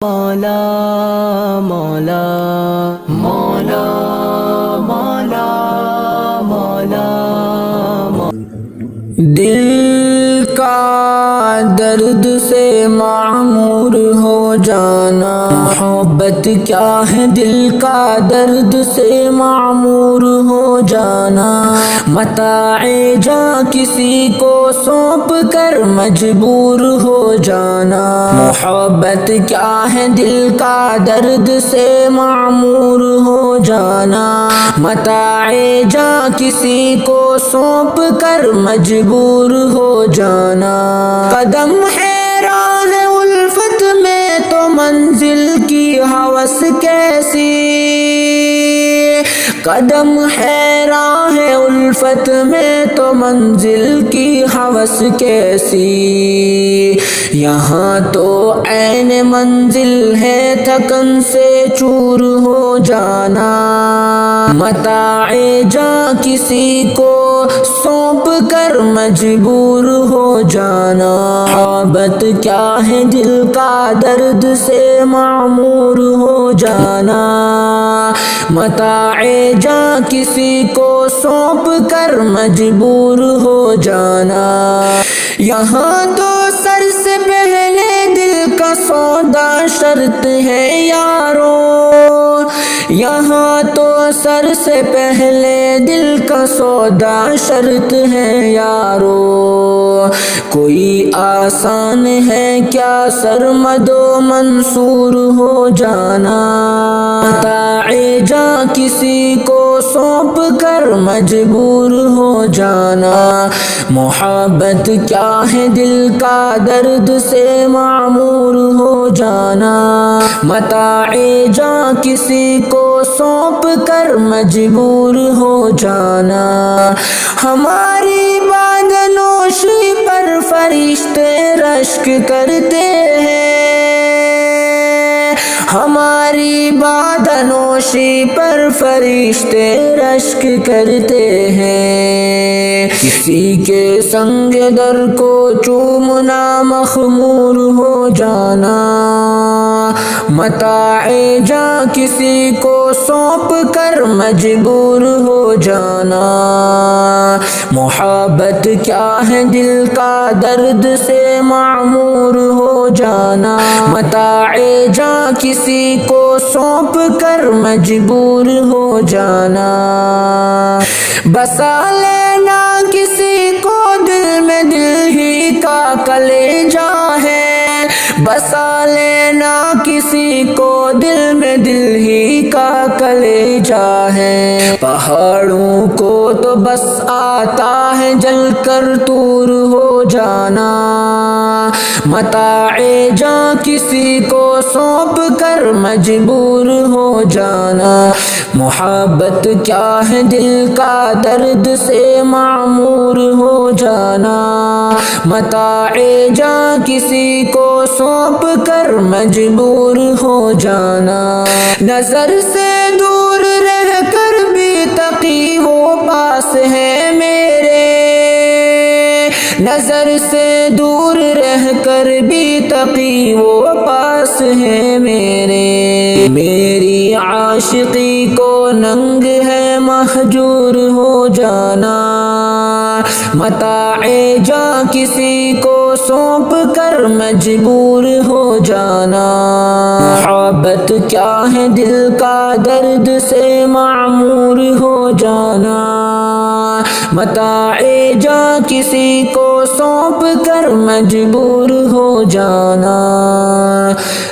مولا مولا مولا مولا مولا دل کا درد سے معمور ہو جانا، محبت کیا ہے دل کا درد سے معمور ہو جانا، متاع جاں کسی کو سونپ کر مجبور ہو جانا، محبت کیا ہے دل کا درد سے معمور ہو جانا، متاع جاں کسی کو سونپ کر مجبور ہو جانا، قدم ہے راہ الفت میں تو منزل کی ہوس کیسی، قدم ہے راہ الفت میں تو منزل کی ہوس کیسی، یہاں تو عین منزل ہے تھکن سے چور ہو جانا، متاع جاں کسی کو سونپ کر مجبور ہو جانا، محبت کیا ہے دل کا درد سے معمور ہو جانا، متاع جاں کسی کو سونپ کر مجبور ہو جانا، یہاں تو سر سے پہلے دل کا سودا شرط ہے یارو، یہاں تو سر سے پہلے دل کا سودا شرط ہے یارو، کوئی آسان ہے کیا سرمد و منصور ہو جانا، متاع جاں کسی کو سونپ کر مجبور ہو جانا، محبت کیا ہے دل کا درد سے معمور ہو جانا، متاع جاں کسی کو سونپ کر مجبور ہو جانا، ہماری بادنوشی پر فرشتے رشک کرتے ہیں، ہماری بادنوشی پر فرشتے رشک کرتے ہیں، کسی کے سنگ در کو چومنا مخمور ہو جانا، متاع جاں کسی کو سونپ کر مجبور ہو جانا، محبت کیا ہے دل کا درد سے معمور ہو جانا، متاع جاں کسی کو سونپ کر مجبور ہو جانا، بسا لینا کسی کو دل میں دل ہی کا کلیجا ہے، بسا لینا کسی کو دل میں دل ہی کا کلیجا ہے، پہاڑوں کو تو بس آتا ہے جل کر طور ہو جانا، متاع جاں کسی کو سونپ کر مجبور ہو جانا، محبت کیا ہے دل کا درد سے معمور ہو جانا، متاع جاں کسی کو سونپ کر مجبور ہو جانا، نظر سے دور رہ کر بھی تقی وہ پاس ہے میرے، نظر سے دور رہ کر بھی تقی وہ پاس ہے میرے، میری عاشقی کو ننگ ہے مہجور ہو جانا، متاع جاں کسی کو سونپ کر مجبور ہو جانا، محبت کیا ہے دل کا درد سے معمور ہو جانا، متاع جاں کسی کو سونپ کر مجبور ہو جانا،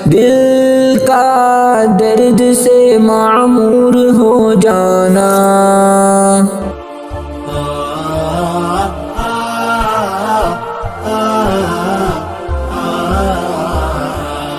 دل کا درد سے معمور ہو جانا۔